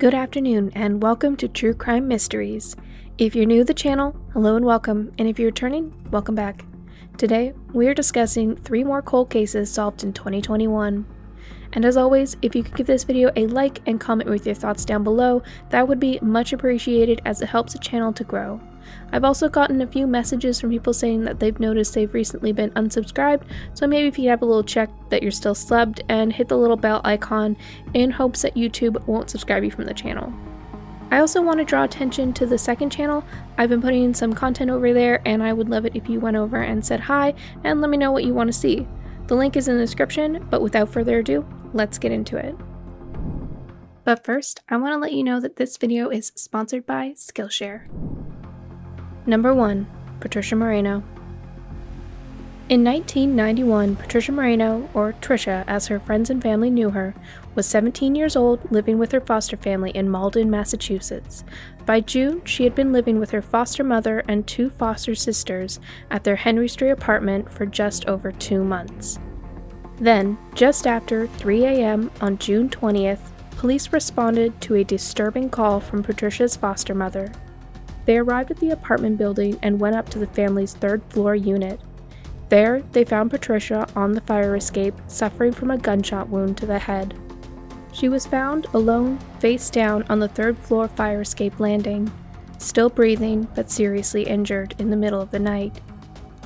Good afternoon and welcome to True Crime Mysteries. If you're new to the channel, hello and welcome, and if you're returning, welcome back. Today, we are discussing 3 more cold cases solved in 2021. And as always, if you could give this video a like and comment with your thoughts down below, that would be much appreciated as it helps the channel to grow. I've also gotten a few messages from people saying that they've noticed they've recently been unsubscribed, so maybe if you have a little check that you're still subbed and hit the little bell icon in hopes that YouTube won't subscribe you from the channel. I also want to draw attention to the second channel. I've been putting in some content over there and I would love it if you went over and said hi and let me know what you want to see. The link is in the description, but without further ado, let's get into it. But first, I want to let you know that this video is sponsored by Skillshare. Number 1. Patricia Moreno. In 1991, Patricia Moreno, or Tricia as her friends and family knew her, was 17 years old, living with her foster family in Malden, Massachusetts. By June, she had been living with her foster mother and 2 foster sisters at their Henry Street apartment for just over 2 months. Then, just after 3 a.m. on June 20th, police responded to a disturbing call from Patricia's foster mother. They arrived at the apartment building and went up to the family's 3rd floor unit. There, they found Patricia on the fire escape, suffering from a gunshot wound to the head. She was found alone, face down on the 3rd floor fire escape landing, still breathing but seriously injured in the middle of the night.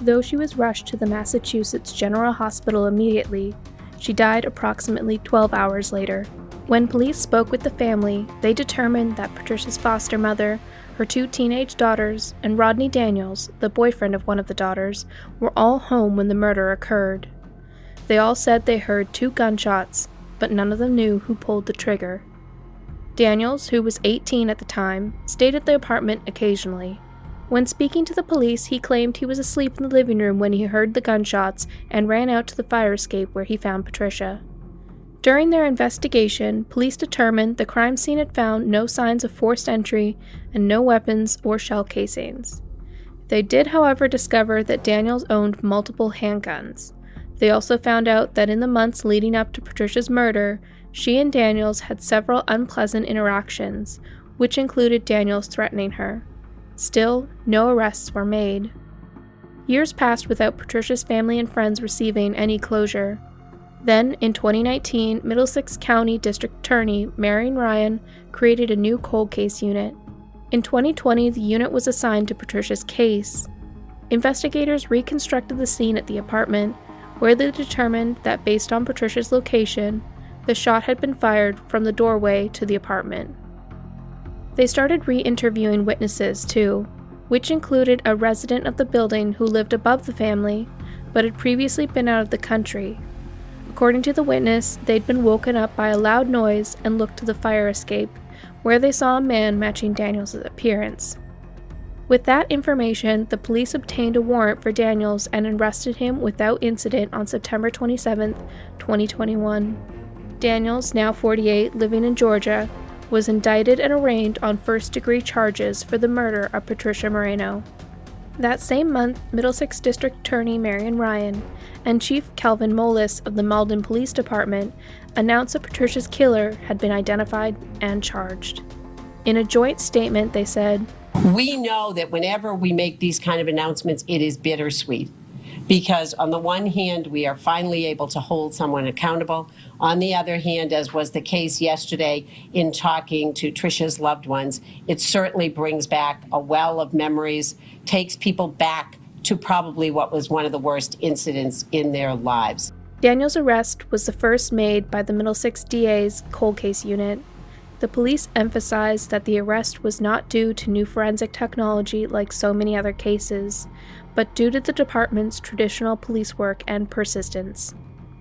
Though she was rushed to the Massachusetts General Hospital immediately, she died approximately 12 hours later. When police spoke with the family, they determined that Patricia's foster mother, her 2 teenage daughters, and Rodney Daniels, the boyfriend of one of the daughters, were all home when the murder occurred. They all said they heard 2 gunshots, but none of them knew who pulled the trigger. Daniels, who was 18 at the time, stayed at the apartment occasionally. When speaking to the police, he claimed he was asleep in the living room when he heard the gunshots and ran out to the fire escape where he found Patricia. During their investigation, police determined the crime scene had found no signs of forced entry and no weapons or shell casings. They did, however, discover that Daniels owned multiple handguns. They also found out that in the months leading up to Patricia's murder, she and Daniels had several unpleasant interactions, which included Daniels threatening her. Still, no arrests were made. Years passed without Patricia's family and friends receiving any closure. Then, in 2019, Middlesex County District Attorney Marion Ryan created a new cold case unit. In 2020, the unit was assigned to Patricia's case. Investigators reconstructed the scene at the apartment, where they determined that based on Patricia's location, the shot had been fired from the doorway to the apartment. They started re-interviewing witnesses, too, which included a resident of the building who lived above the family, but had previously been out of the country. According to the witness, they'd been woken up by a loud noise and looked to the fire escape, where they saw a man matching Daniels' appearance. With that information, the police obtained a warrant for Daniels and arrested him without incident on September 27, 2021. Daniels, now 48, living in Georgia, was indicted and arraigned on first-degree charges for the murder of Patricia Moreno. That same month, Middlesex District Attorney Marion Ryan and Chief Calvin Molis of the Malden Police Department announced that Patricia's killer had been identified and charged. In a joint statement, they said, "We know that whenever we make these kind of announcements, it is bittersweet. Because on the one hand, we are finally able to hold someone accountable. On the other hand, as was the case yesterday in talking to Tricia's loved ones, it certainly brings back a well of memories, takes people back to probably what was one of the worst incidents in their lives." Daniels' arrest was the first made by the Middlesex DA's cold case unit. The police emphasized that the arrest was not due to new forensic technology like so many other cases, but due to the department's traditional police work and persistence.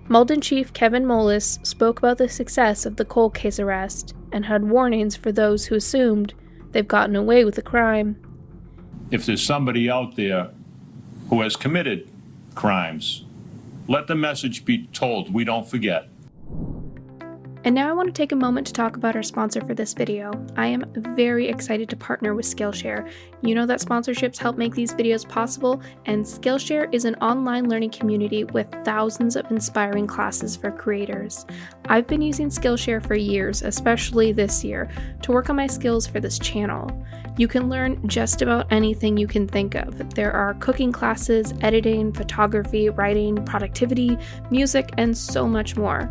Malden Chief Kevin Molis spoke about the success of the cold case arrest and had warnings for those who assumed they've gotten away with the crime. If there's somebody out there who has committed crimes, let the message be told, we don't forget. And now I want to take a moment to talk about our sponsor for this video. I am very excited to partner with Skillshare. You know that sponsorships help make these videos possible, and Skillshare is an online learning community with thousands of inspiring classes for creators. I've been using Skillshare for years, especially this year, to work on my skills for this channel. You can learn just about anything you can think of. There are cooking classes, editing, photography, writing, productivity, music, and so much more.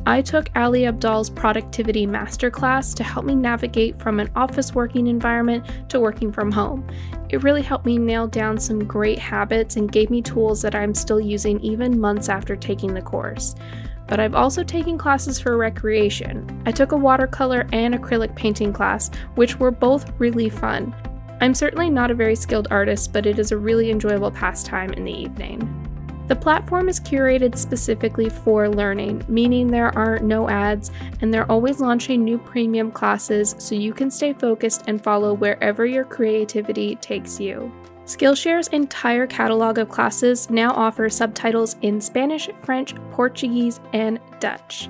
I took Ali Abdal's productivity masterclass to help me navigate from an office working environment to working from home. It really helped me nail down some great habits and gave me tools that I'm still using even months after taking the course. But I've also taken classes for recreation. I took a watercolor and acrylic painting class, which were both really fun. I'm certainly not a very skilled artist, but it is a really enjoyable pastime in the evening. The platform is curated specifically for learning, meaning there are no ads, and they're always launching new premium classes so you can stay focused and follow wherever your creativity takes you. Skillshare's entire catalog of classes now offers subtitles in Spanish, French, Portuguese, and Dutch.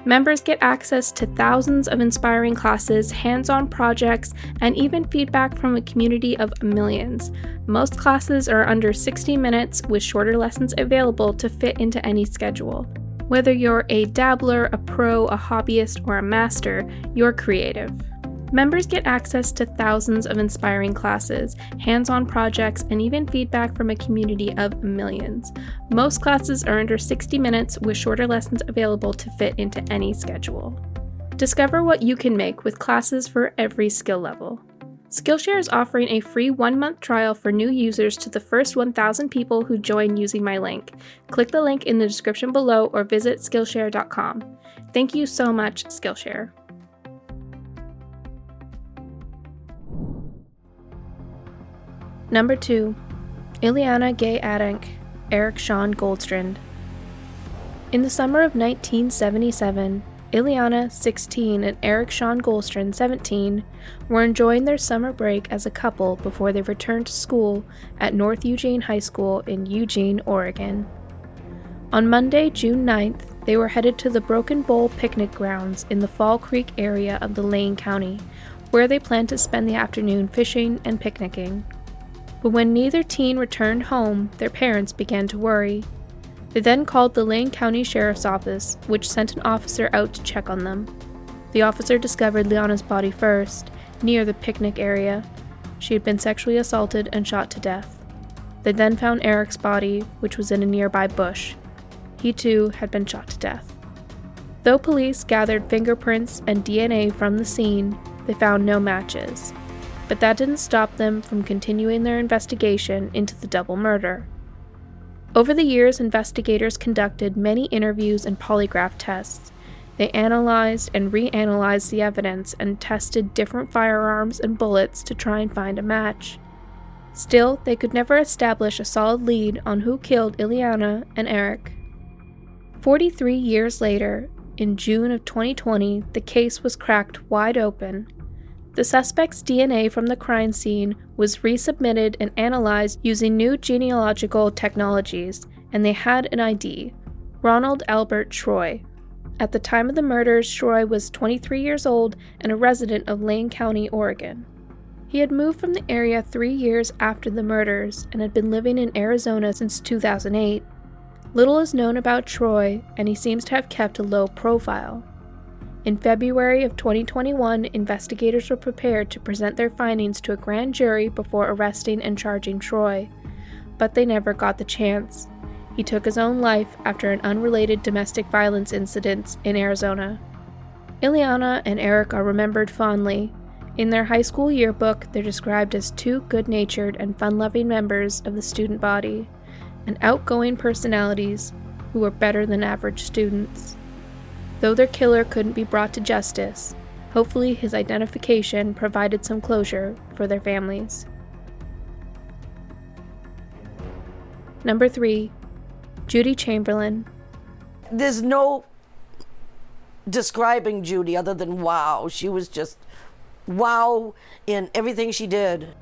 Members get access to thousands of inspiring classes, hands-on projects, and even feedback from a community of millions. Most classes are under 60 minutes with shorter lessons available to fit into any schedule. Whether you're a dabbler, a pro, a hobbyist, or a master, you're creative. Members get access to thousands of inspiring classes, hands-on projects, and even feedback from a community of millions. Most classes are under 60 minutes with shorter lessons available to fit into any schedule. Discover what you can make with classes for every skill level. Skillshare is offering a free 1-month trial for new users to the first 1,000 people who join using my link. Click the link in the description below or visit Skillshare.com. Thank you so much, Skillshare. Number 2. Lliana Gay Adank, Eric Shawn Goldstand. In the summer of 1977, Lliana, 16, and Eric Shawn Goldstand, 17, were enjoying their summer break as a couple before they returned to school at North Eugene High School in Eugene, Oregon. On Monday, June 9th, they were headed to the Broken Bowl picnic grounds in the Fall Creek area of the Lane County, where they planned to spend the afternoon fishing and picnicking. But when neither teen returned home, their parents began to worry. They then called the Lane County Sheriff's Office, which sent an officer out to check on them. The officer discovered Lliana's body first, near the picnic area. She had been sexually assaulted and shot to death. They then found Eric's body, which was in a nearby bush. He too had been shot to death. Though police gathered fingerprints and DNA from the scene, they found no matches. But that didn't stop them from continuing their investigation into the double murder. Over the years, investigators conducted many interviews and polygraph tests. They analyzed and reanalyzed the evidence and tested different firearms and bullets to try and find a match. Still, they could never establish a solid lead on who killed Lliana and Eric. 43 years later, in June of 2020, the case was cracked wide open. The suspect's DNA from the crime scene was resubmitted and analyzed using new genealogical technologies, and they had an ID, Ronald Albert Troy. At the time of the murders, Troy was 23 years old and a resident of Lane County, Oregon. He had moved from the area 3 years after the murders and had been living in Arizona since 2008. Little is known about Troy, and he seems to have kept a low profile. In February of 2021, investigators were prepared to present their findings to a grand jury before arresting and charging Troy, but they never got the chance. He took his own life after an unrelated domestic violence incident in Arizona. Lliana and Eric are remembered fondly. In their high school yearbook, they're described as two good-natured and fun-loving members of the student body, and outgoing personalities who were better than average students. Though their killer couldn't be brought to justice, hopefully his identification provided some closure for their families. Number 3. Judy Chamberlain. There's no describing Judy other than wow. She was just wow in everything she did.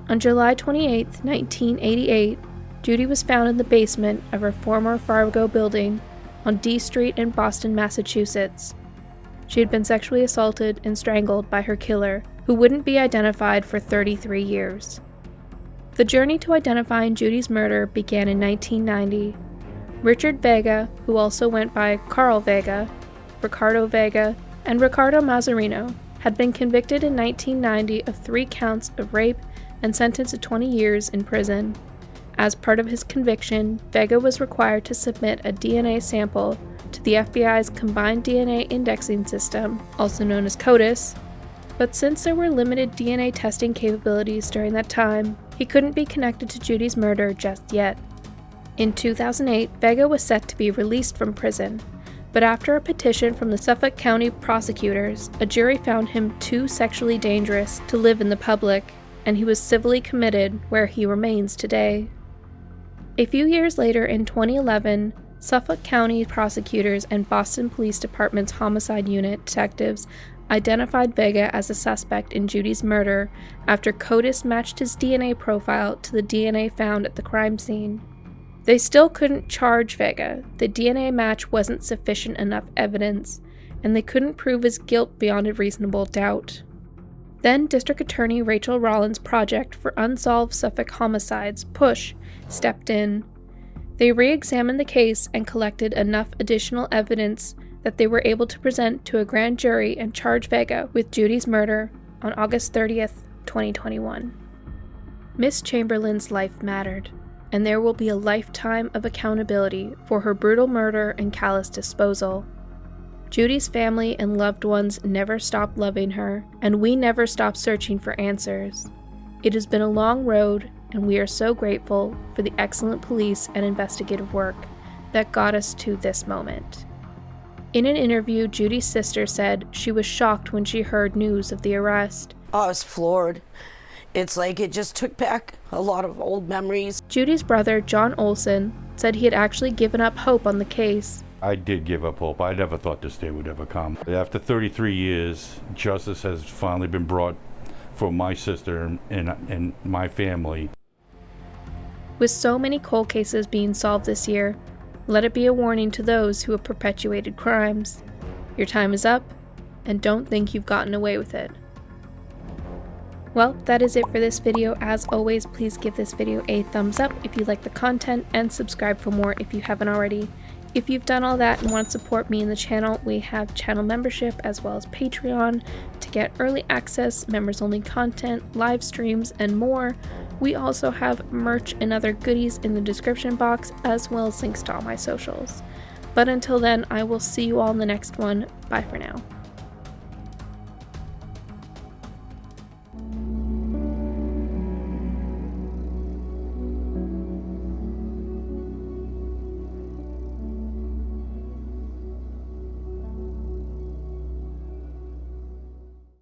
On July 28, 1988, Judy was found in the basement of her former Fargo building on D Street in Boston, Massachusetts. She had been sexually assaulted and strangled by her killer, who wouldn't be identified for 33 years. The journey to identifying Judy's murder began in 1990. Richard Vega, who also went by Carl Vega, Ricardo Vega, and Ricardo Mazzarino, had been convicted in 1990 of 3 counts of rape and sentenced to 20 years in prison. As part of his conviction, Vega was required to submit a DNA sample to the FBI's Combined DNA Indexing System, also known as CODIS, but since there were limited DNA testing capabilities during that time, he couldn't be connected to Judy's murder just yet. In 2008, Vega was set to be released from prison, but after a petition from the Suffolk County prosecutors, a jury found him too sexually dangerous to live in the public, and he was civilly committed, where he remains today. A few years later, in 2011, Suffolk County prosecutors and Boston Police Department's Homicide Unit detectives identified Vega as a suspect in Judy's murder after CODIS matched his DNA profile to the DNA found at the crime scene. They still couldn't charge Vega. The DNA match wasn't sufficient enough evidence, and they couldn't prove his guilt beyond a reasonable doubt. Then District Attorney Rachel Rollins' Project for Unsolved Suffolk Homicides, PUSH, stepped in. They re-examined the case and collected enough additional evidence that they were able to present to a grand jury and charge Vega with Judy's murder on August 30th, 2021. Miss Chamberlain's life mattered, and there will be a lifetime of accountability for her brutal murder and callous disposal. Judy's family and loved ones never stopped loving her, and we never stopped searching for answers. It has been a long road, and we are so grateful for the excellent police and investigative work that got us to this moment. In an interview, Judy's sister said she was shocked when she heard news of the arrest. I was floored. It's like it just took back a lot of old memories. Judy's brother, John Olson, said he had actually given up hope on the case. I did give up hope. I never thought this day would ever come. After 33 years, justice has finally been brought for my sister and my family. With so many cold cases being solved this year, let it be a warning to those who have perpetuated crimes. Your time is up, and don't think you've gotten away with it. Well, that is it for this video. As always, please give this video a thumbs up if you like the content, and subscribe for more if you haven't already. If you've done all that and want to support me and the channel, we have channel membership as well as Patreon to get early access, members-only content, live streams, and more. We also have merch and other goodies in the description box, as well as links to all my socials. But until then, I will see you all in the next one. Bye for now.